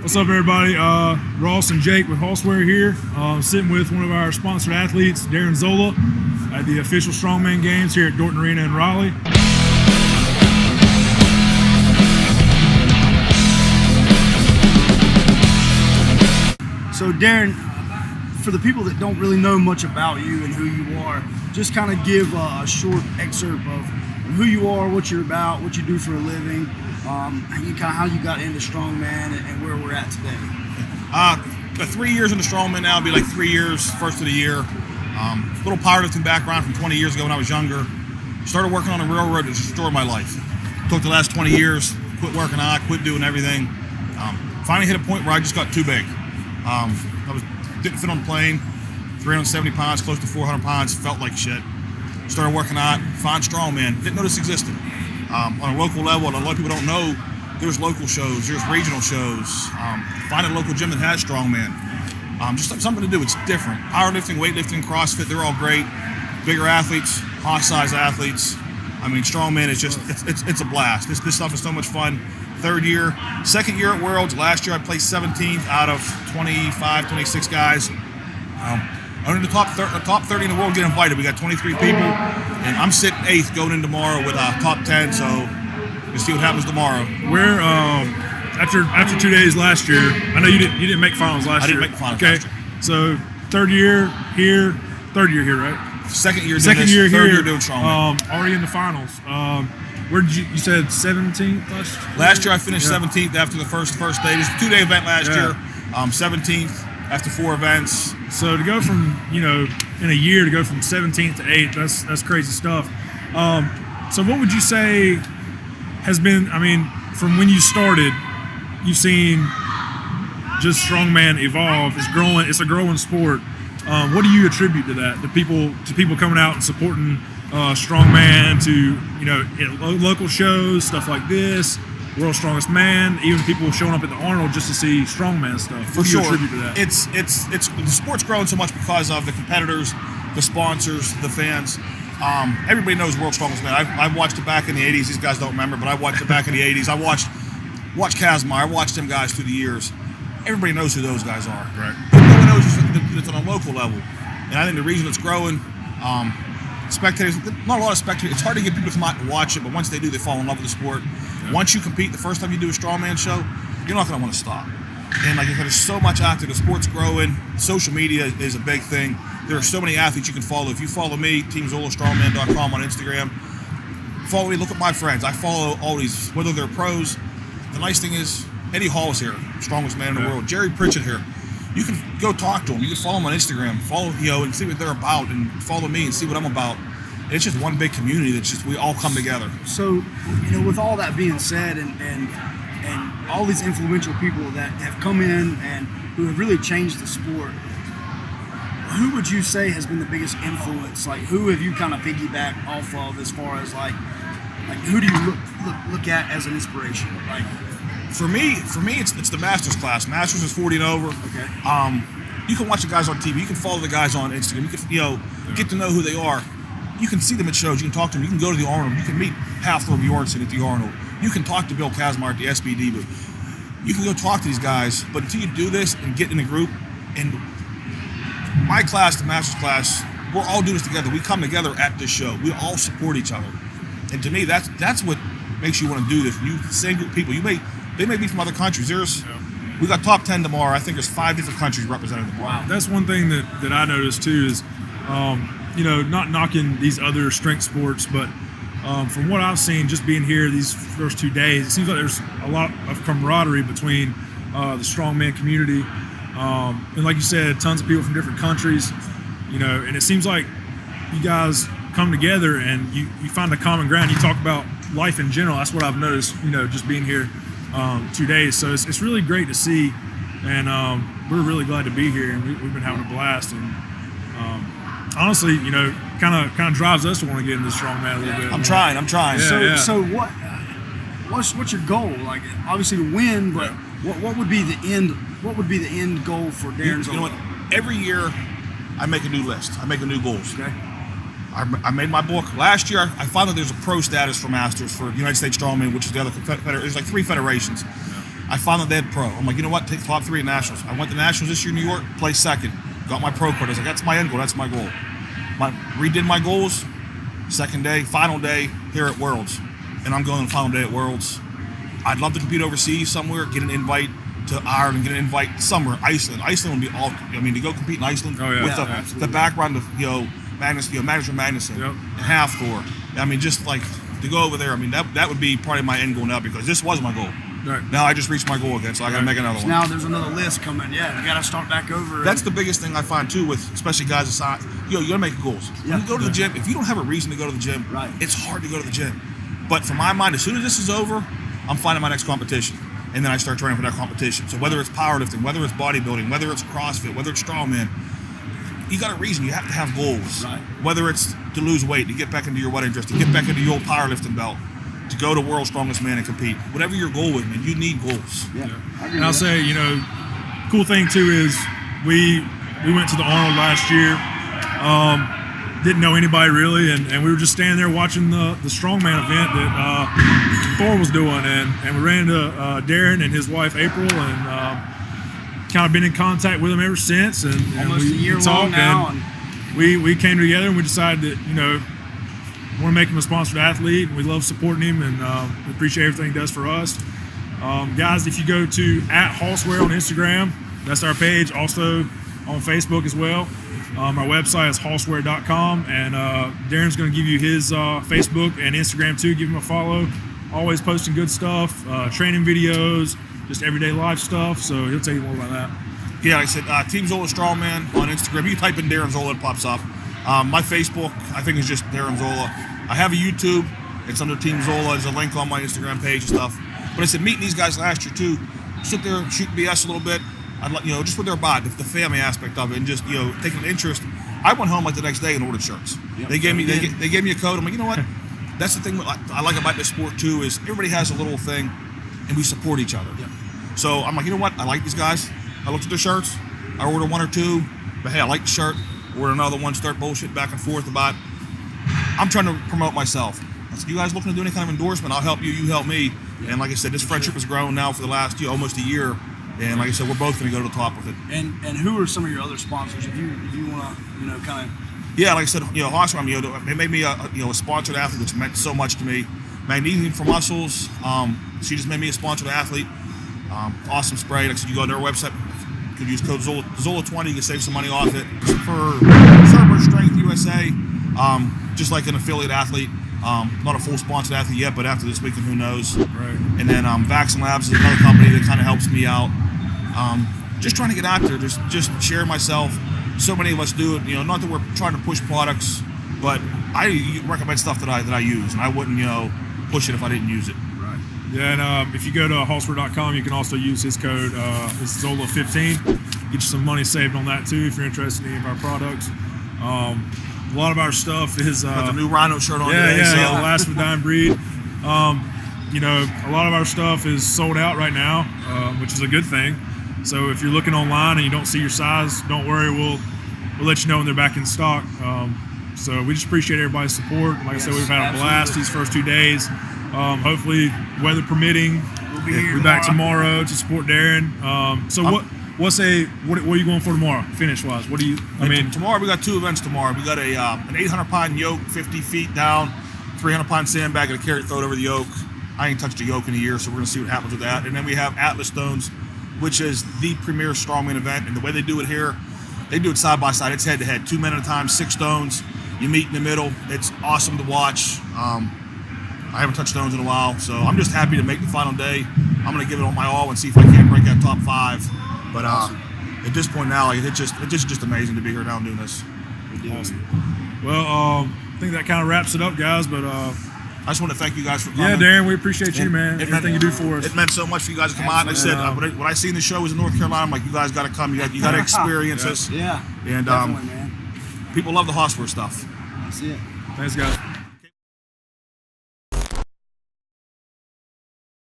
What's up, everybody? Ross and Jake with Horseware here. Sitting with one of our sponsored athletes, Darren Zola, at the official Strongman games here at Dorton Arena in Raleigh. So Darren, for the people that don't really know much about you and who you are, just kind of give a short excerpt of who you are, what you're about, what you do for a living, how you got into Strongman and where we're at today. 3 years into Strongman now. It'll be like 3 years, first of the year. Little powerlifting background from 20 years ago when I was younger. Started working on a railroad to destroy my life. Took the last 20 years, quit working out, quit doing everything. Finally hit a point where I just got too big. Didn't fit on the plane, 370 pounds, close to 400 pounds, felt like shit. Started working out, found Strongman, didn't know this existed. On a local level, and a lot of people don't know, there's local shows, there's regional shows. Find a local gym that has Strongman. Just something to do, it's different. Powerlifting, weightlifting, CrossFit, they're all great. Bigger athletes, high size athletes. I mean, Strongman is just, it's a blast. This stuff is so much fun. Second year at Worlds. Last year I placed 17th out of 25, 26 guys. Only the top 30 in the world get invited. We got 23 people, and I'm sitting 8th going in tomorrow with top 10. So we'll see what happens tomorrow. Where after 2 days last year, I know you didn't make finals last year. I didn't make finals okay. last year. So third year here, right? Second year third here, year doing Strongman. Already in the finals. Where did you said 17th last year? I finished 17th after the first day. It was a 2-day event last year. 17th after 4 events. So to go from, in a year to go from 17th to 8th, that's crazy stuff. So what would you say has been, from when you started, you've seen just Strongman evolve. It's a growing sport. What do you attribute to that? To people coming out and supporting Strongman, to local shows, stuff like this, World's Strongest Man, even people showing up at the Arnold just to see Strongman stuff. For what do sure, you attribute to that? It's the sport's growing so much because of the competitors, the sponsors, the fans. Everybody knows World's Strongest Man. I watched it back in the 80s. These guys don't remember, but I watched it back in the 80s. I watched Kazmar. I watched them guys through the years. Everybody knows who those guys are. Right. But no one knows it's on a local level. And I think the reason it's growing, spectators, not a lot of spectators. It's hard to get people to come out and watch it, but once they do, they fall in love with the sport. Yeah. Once you compete, the first time you do a Strongman show, you're not going to want to stop. And like I said, there's so much out there. The sport's growing. Social media is a big thing. There are so many athletes you can follow. If you follow me, TeamZolaStrongman.com on Instagram, follow me, look at my friends. I follow all these, whether they're pros. The nice thing is, Eddie Hall is here, strongest man in the world. Jerry Pritchett here. You can go talk to them. You can follow them on Instagram, and see what they're about, and follow me and see what I'm about. It's just one big community that's just, we all come together. So, with all that being said, and all these influential people that have come in and who have really changed the sport, who would you say has been the biggest influence? Like, who have you kind of piggybacked off of as far as like who do you look at as an inspiration? Like, For me, it's the Masters class. Masters is 40 and over. Okay. You can watch the guys on TV. You can follow the guys on Instagram. You can, get to know who they are. You can see them at shows. You can talk to them. You can go to the Arnold. You can meet Halfthor Bjornsson at the Arnold. You can talk to Bill Kazmar at the SBD booth. You can go talk to these guys. But until you do this and get in a group, and my class, the Masters class, we're all doing this together. We come together at this show. We all support each other. And to me, that's what makes you want to do this. You same group of people. They may be from other countries. We got top 10 tomorrow. I think there's 5 different countries represented tomorrow. Wow. That's one thing that I noticed too is, not knocking these other strength sports, but from what I've seen, just being here these first 2 days, it seems like there's a lot of camaraderie between the Strongman community. And like you said, tons of people from different countries, and it seems like you guys come together and you find a common ground. You talk about life in general. That's what I've noticed, just being here 2 days. So it's really great to see, and we're really glad to be here, and we've been having a blast. And honestly, kind of drives us to want to get into Strongman a little bit. I'm trying. Yeah, So what's your goal? Like, obviously to win, but what would be the end? What would be the end goal for Darren Zola? You know what? Every year, I make a new list. I make a new goals. Okay. I made my book. Last year, I found that there's a pro status for Masters for United States Strongman, which is the other there's like 3 federations. I found that they had pro. I'm like, you know what? Take top 3 at nationals. I went to nationals this year in New York, placed second, got my pro card. I was like, that's my end goal. That's my goal. Redid my goals. Second day, final day here at Worlds, and I'm going to the final day at Worlds. I'd love to compete overseas somewhere, get an invite to Ireland, get an invite somewhere. Iceland would be all. I mean, to go compete in Iceland with the background of Magnus, Manager Magnuson and Halfthor. I mean, just like to go over there. I mean, that would be probably my end goal now, because this was my goal. Right. Now I just reached my goal again, so I got to make another one. Now there's another list coming. Yeah, you got to start back over. That's the biggest thing I find too, with especially guys aside. You got to make goals. When you go to the gym, if you don't have a reason to go to the gym, it's hard to go to the gym. But for my mind, as soon as this is over, I'm finding my next competition, and then I start training for that competition. So whether it's powerlifting, whether it's bodybuilding, whether it's CrossFit, whether it's Strongman, you got a reason. You have to have goals. Right. Whether it's to lose weight, to get back into your wedding dress, to get back into your old powerlifting belt, to go to World's Strongest Man and compete. Whatever your goal is, man, you need goals. Yeah. And I'll say, cool thing too is we went to the Arnold last year. Didn't know anybody really, and we were just standing there watching the Strongman event that Thor was doing, and we ran into Darren and his wife April, and kind of been in contact with him ever since. And almost we, a year we long talked, now. and we came together and we decided that we want to make him a sponsored athlete, and we love supporting him, and we appreciate everything he does for us. Guys, if you go to @Hosswear on Instagram, that's our page. Also on Facebook as well. Our website is hosswear.com, and Darren's going to give you his Facebook and Instagram too. Give him a follow. Always posting good stuff, training videos, just everyday life stuff. So he'll tell you more about that. Yeah, like I said, Team Zola Strongman on Instagram. You type in Darren Zola, it pops up. My Facebook, I think, is just Darren Zola. I have a YouTube. It's under Team Zola. There's a link on my Instagram page and stuff. But I said, meeting these guys last year too, sit there, shoot BS a little bit. I'd like, just with their body, the family aspect of it, and just taking an interest. I went home like the next day and ordered shirts. Yep. They gave me a code. I'm like, you know what? That's the thing I like about this sport too, is everybody has a little thing, and we support each other. Yep. So I'm like, you know what? I like these guys. I looked at their shirts. I ordered 1 or 2, but hey, I like the shirt. Order another one. Start bullshit back and forth about. I'm trying to promote myself. I said, you guys looking to do any kind of endorsement? I'll help you. You help me. Yep. And like I said, this friendship has grown now for the last almost a year. And like I said, we're both going to go to the top with it. And who are some of your other sponsors? If you want to, kind of. Yeah, like I said, Hosswear, they made me a sponsored athlete, which meant so much to me. Magnesium for Muscles. She just made me a sponsored athlete. Awesome spray. Like I said, you go on their website. You could use code Zola20. You can save some money off it. For Cerber Strength USA, just like an affiliate athlete. Not a full sponsored athlete yet, but after this weekend, who knows? Right. And then Vaccine Labs is another company that kind of helps me out. Just trying to get out there, just share myself. So many of us do it. Not that we're trying to push products, but I recommend stuff that I use, and I wouldn't push it if I didn't use it. Right. Yeah, and if you go to hosswear.com, you can also use his code. It's Zola15. Get you some money saved on that too if you're interested in any of our products. A lot of our stuff is got the new Rhino shirt on today. Yeah, the last of the dying breed. A lot of our stuff is sold out right now, which is a good thing. So if you're looking online and you don't see your size, don't worry. We'll let you know when they're back in stock. So we just appreciate everybody's support. Like I said, we've had a blast these first 2 days. Hopefully, weather permitting, we'll be back tomorrow to support Darren. What are you going for tomorrow, finish wise? Tomorrow we got 2 events tomorrow. We got an 800-pound yoke, 50 feet down, 300-pound sandbag and a carrot thrown over the yoke. I ain't touched a yoke in a year, so we're gonna see what happens with that. And then we have Atlas Stones, which is the premier strongman event. And the way they do it here, they do it side by side. It's head to head, 2 men at a time, 6 stones. You meet in the middle. It's awesome to watch. I haven't touched stones in a while, so I'm just happy to make the final day. I'm gonna give it all my all and see if I can break that top 5. But at this point now, it's just amazing to be here now and doing this. Awesome. Well, I think that kind of wraps it up, guys. But I just want to thank you guys for coming. Yeah, Darren, we appreciate you, man. Everything you do for us. It meant so much for you guys to come out. Like I said, when I seen the show was in North Carolina, I'm like, you guys got to come. You got to experience this. Yeah. And definitely, man. People love the Hosswear stuff. That's it. Thanks, guys.